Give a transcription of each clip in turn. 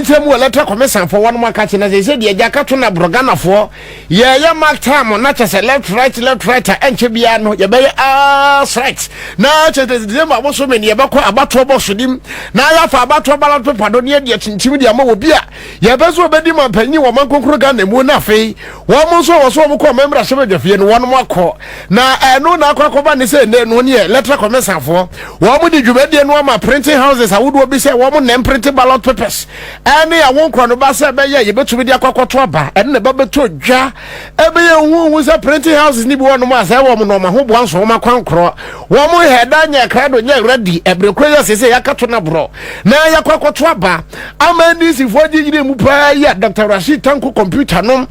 printing mu electoral commission for one more catch na say de agaka to na brogana for ye mark time na chese left right enche bia no ye be right na chese de ma so me ne ye be kwa abato boss dim na ya fa abato ballot paper do ne de chinchim de ama obi a ye be so obedi man panyi wo man konkoro ga na mu na fe wo mo so wo so mo ko member shebe de fie no won mo akọ na eno na akọ ba ne say ne no ne electoral commission for wo mo de dwumade no ma printing houses awodo bi say wo mo nem printing ballot papers ani ya won kro no ba say be ye betumi de akwakoto aba ene ba beto dwa ebe ye hu say printing houses ni bi won mo asay wo mo no ma ho bo anso ma kwankro wo mo heda nya krado nya ready ebrekro ya say yakato na bro na yakwakoto aba ama NDC fo gigire mu pa ya Dr. Rashid Tanko computer no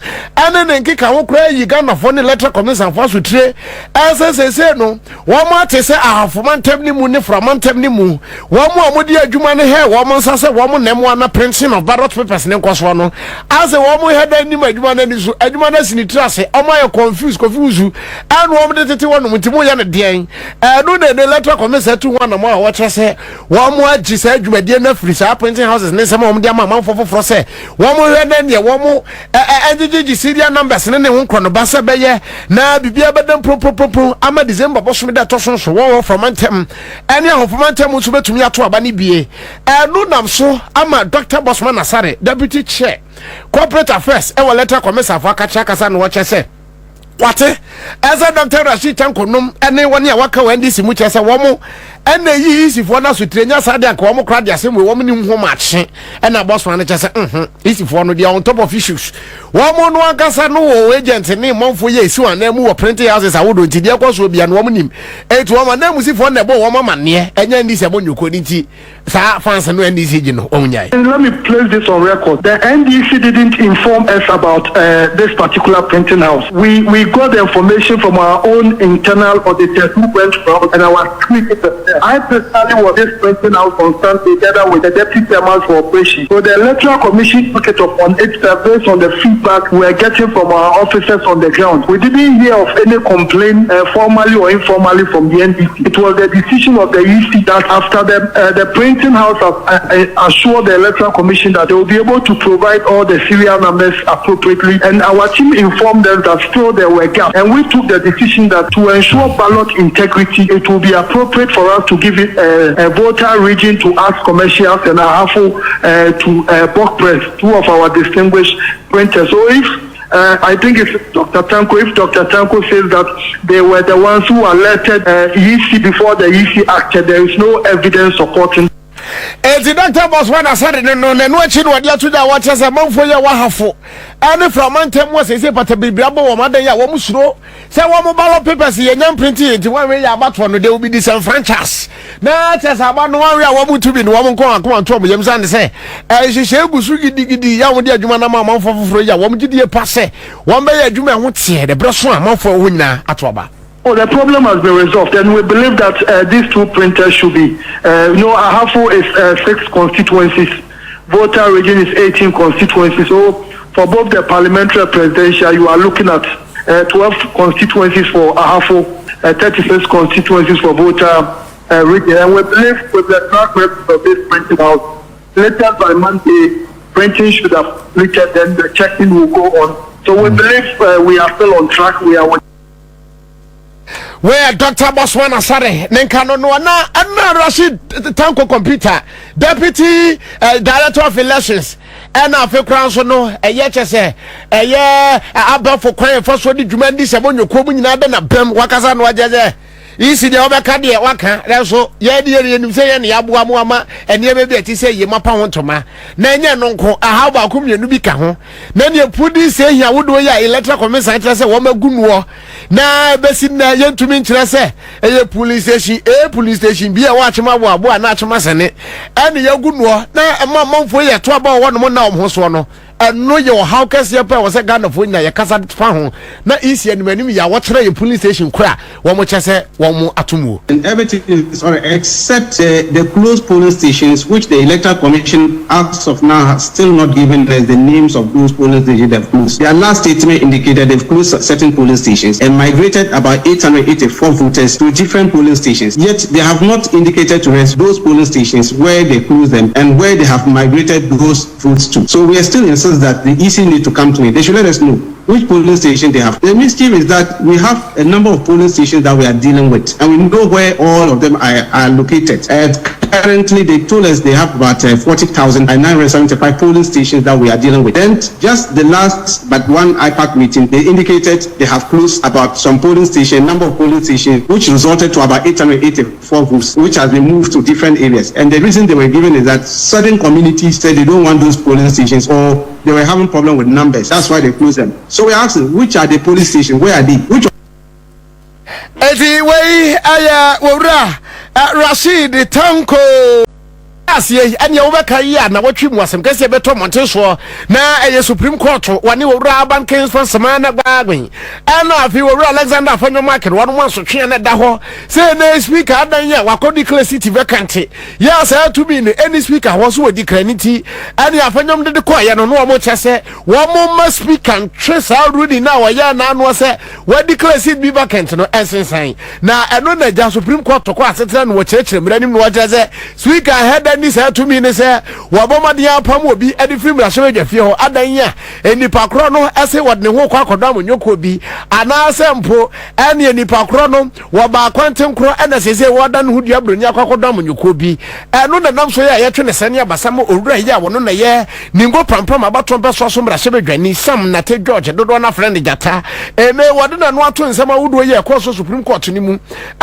ene ne nkika ho kra yi Ghana fo ne electoral commission fo so tire SSC no wo mo atese ahafomantem ni mu ne framantem ni mu wo mo amodi adwuma ne he wo mo nsase wo mo nem na printing of ballot papers ne nkoso no as wo mo head ni adwuma na ni so adwuma na sinitrase o mo ye confuse and wo mo de tete wo no mutimo ya ne den no ne electoral commission tu ho na mo a wo kyese wo mo agi sa adwumade na free sa printing houses ne se mo de ama manfofoforo se wo mo head ne wo mo engigi serial numbers ne ho nkro no ba se be ye na bibia bedam pro ama December boso me da to so wo from antem any from antem so betumi ato aba ne bie no nam so ama Dr. Bosman Asare deputy chair corporate affairs electoral commission for akacha kasa no chese wate eza Dr. Rashid Tanko nom ene woni a waka wa NDC mu chese wo mo ene yi isifo na so trenya sade aka wo mo kra dia sem wo mo ni ho mache ena Bosman ne chese isifo no dia on top of issues wo mo no akasa no wo agent ne monfo ye isi wan na mu wo printing houses awodo nti dia kwaso bia no wo mo nim etu wo ma na musifo na bo wo ma mane enya NDC abonyoko nti sa fans no NDC gi no omunyai. Let me place this on record. The NDC didn't inform us about this particular printing house. We got the information from our own internal auditors who went from and our tweeted. I personally was this printing house on Sunday together with the deputy chairman for operations. So the Electoral Commission took it upon itself based on the feedback we are getting from our officers on the ground. We didn't hear of any complaint formally or informally from the NDC. It was the decision of the EC that after the printing house assured the Electoral Commission that they will be able to provide all the serial numbers appropriately, and our team informed them that still there were gaps, and we took the decision that to ensure ballot integrity, it will be appropriate for us to give it a Volta region to ask commercials and a half to Book Press, two of our distinguished printers. So if I think it's Dr. Tanko. If Dr. Tanko says that they were the ones who alerted EC before the EC acted, there is no evidence supporting. Ezi Dr. Bosman Asare no achi no dia to da what say manfo ye wahafo any from antem was say pata bibrabo wo madan ya wo musuro say wo ballot papers ye nyam printing nti one way ya abato no they will be disenfranchised na chese aba no one way wo mutu bi no wo nko akoma to mo yem san say hihye egusu gidigidi ya wo de adwuma na manfo foforo ya wo mgidie pase wo be ya adwuma ho tie de breso a manfo ho nyina atoba. Oh, the problem has been resolved, and we believe that these two printers should be. Ahafo is 6 constituencies. Volta region is 18 constituencies. So, for both the parliamentary and presidential, you are looking at 12 constituencies for Ahafo, 36 constituencies for Volta region. And we believe with the track record of this printing house, later by Monday, printing should have reached, then the checking will go on. So, we believe we are still on track. We are where Dr. Bosman Asare Nenkano no na Rashid Tanko computer deputy director of elections and afi kran so no eye chese eye aba for kwan for so di dwuma ndi sebonyo ko bu nyina da na bam wakasa no ajeje isi de obeka de waka reso ye de ye nim se ye ne yaboa mo ama ene be bi ati se ye mapa ho ntoma na enye no nko aha ba akomienu bi ka ho na ne pudi se hia wodo ya electoral commission tire se wo magunuo na besi na ye ntumi nkire se eye police station bi a wa chema bo na chema sene ene ye gunuo na manfo ye to aba wo no na omho so no no your how case your was a gun of when ya kasa fa na easy and many ya watch your police station kra one more chase one more atumu. And everything is alright except the closed polling stations, which the Electoral Commission as of now has still not given us the names of those polling stations they've closed. Their last statement indicated they've closed certain polling stations and migrated about 884 voters to different polling stations. Yet they have not indicated to us those polling stations where they closed them and where they have migrated those votes to. So we are still insist that the EC need to come to it. They should let us know which polling station they have. The mischief is that we have a number of polling stations that we are dealing with, and we know where all of them are located. Currently, they told us they have about 40,975 polling stations that we are dealing with. Then, just the last but one IPAC meeting, they indicated they have closed about some polling station, number of polling stations, which resulted to about 884 votes, which has been moved to different areas. And the reason they were given is that certain communities said they don't want those polling stations, or they were having problem with numbers. That's why they closed them. So we're asking, which are the police stations? Where are they? Which Rashid Tanko Asiye anya wobeka ya na watwi mu asem kase beto monteso na eye Supreme Court wani wura ban Kings for Samana Bagwin ana afi wura Alexander Afanyo Market wanu manso twe na da ho say na speaker adan ya wakodi class city vacant ya say to be any speaker was wo declarity ani Afanyom de ko ya no no mo chese wo mo ma speaker trace already na wa ya na no say wo declare city be vacant no ensensan na eno na ja Supreme Court ko asetena no wo chekire mranim no waje speaker head ni say to me ni say wabomade apam obi edi film la hwe dwafie ho adanya enipa kro no ese wodne ho kwa akodam nyoko bi ana asempo ene enipa kro no waba kwanten kro ena sese wodan hu dua bronya kwa akodam nyoko bi eno na nam so ya yetwe ne sane abasam owura ya wono na ye ningo pampam abato mpe so mra hwe dwani sam na te George dodo na friend jata eme wodena no ato nsem awudo ye kwa so Supreme Court ni mu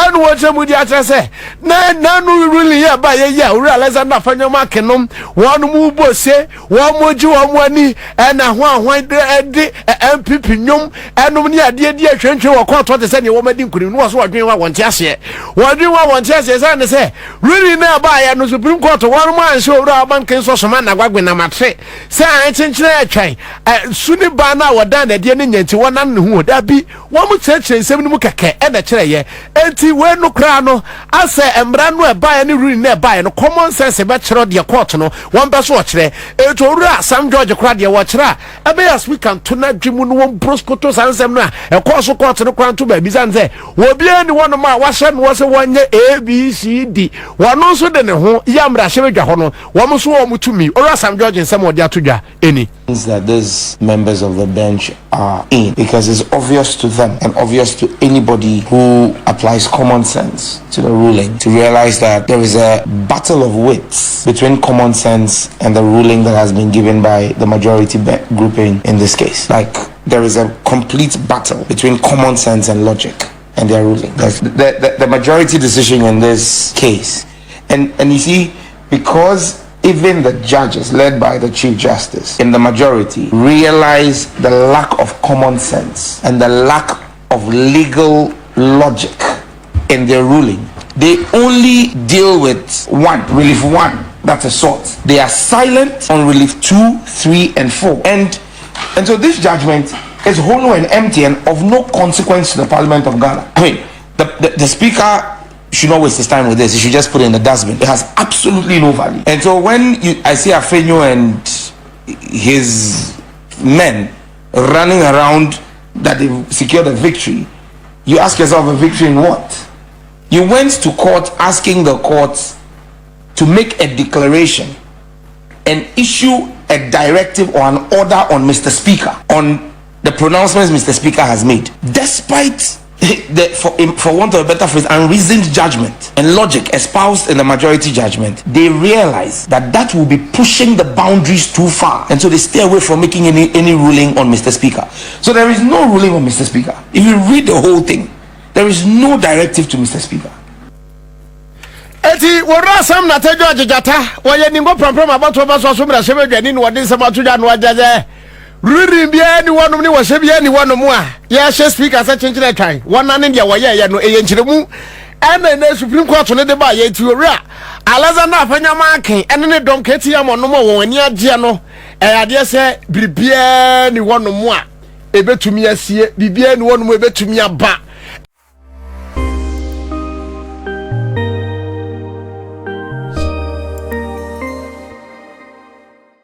eno wo chemu di atra se na no really ya ba ye ya owura Alexander Afanyo Market no wonu mu bose wo moji wo mwani na ho ahwan de MPP nyom enum ni ade di ahwentwe wo court to se ne wo madi nkunim no so wadwen wa wonte ase wadwen wa wonte ase se ne se really na ba ya no Supreme Court wonu ma anse owura abanken so soma na gwagwe na matre se an chenchire atwan suni ba na wodan na de ne nyanti wonan ne hu da bi wo mu chechire nsem mu keke na kire ye enti we no kra no ase emra no e ba ya ne really na e ba ya no common sense be chiro de court no won be so chire eto owura Sam George kra de wo chira ebe ya speaker to na dwimu no won proskoto sansem no e court so court no kra to ba bi sanse wo bia ni wono ma wa hye no wo se wonye ABCD wono so de ne ho yamra hye dwa ho no wo so wo mutumi owura Sam George nsem wo de atodwa eni that these members of the bench are in, because it's obvious to them and obvious to anybody who applies common sense to the ruling to realize that there is a battle of wits between common sense and the ruling that has been given by the majority grouping in this case. Like, there is a complete battle between common sense and logic and their ruling. The majority decision in this case, and you see, because even the judges led by the Chief Justice in the majority realize the lack of common sense and the lack of legal logic in their ruling, they only deal with relief one, that's assault. They are silent on relief 2, 3, and 4. And so this judgment is hollow and empty and of no consequence to the Parliament of Ghana. I mean, the Speaker should not waste his time with this. He should just put it in the dustbin. It has absolutely no value. And so when I see Afenyo and his men running around that they secured a victory, you ask yourself, a victory in what? You went to court asking the court to make a declaration and issue a directive or an order on Mr. Speaker, on the pronouncements Mr. Speaker has made, despite for want of a better phrase, unreasoned judgment and logic espoused in the majority judgment. They realize that will be pushing the boundaries too far, and so they stay away from making any ruling on Mr. Speaker. So there is no ruling on Mr. Speaker. If you read the whole thing, there is no directive to Mr. Speaker. Eti wora Sam na te George jata woye ningo promprom about over so mra shebe dwani no wode sama to dwa no ajaje riri bia ni wonom ni wo shebe bia ni wonom a ya she speaker sa chenchire twan wona ne dia woye ye no eye nchiremu ena na Supreme Court ne de ba ye ti owura Alexander Afanyamakin ene ne dom keti ya mono mo won ani agye no ade se bribia ni wono mo a ebetumi asie bibia ni wono mo ebetumi aba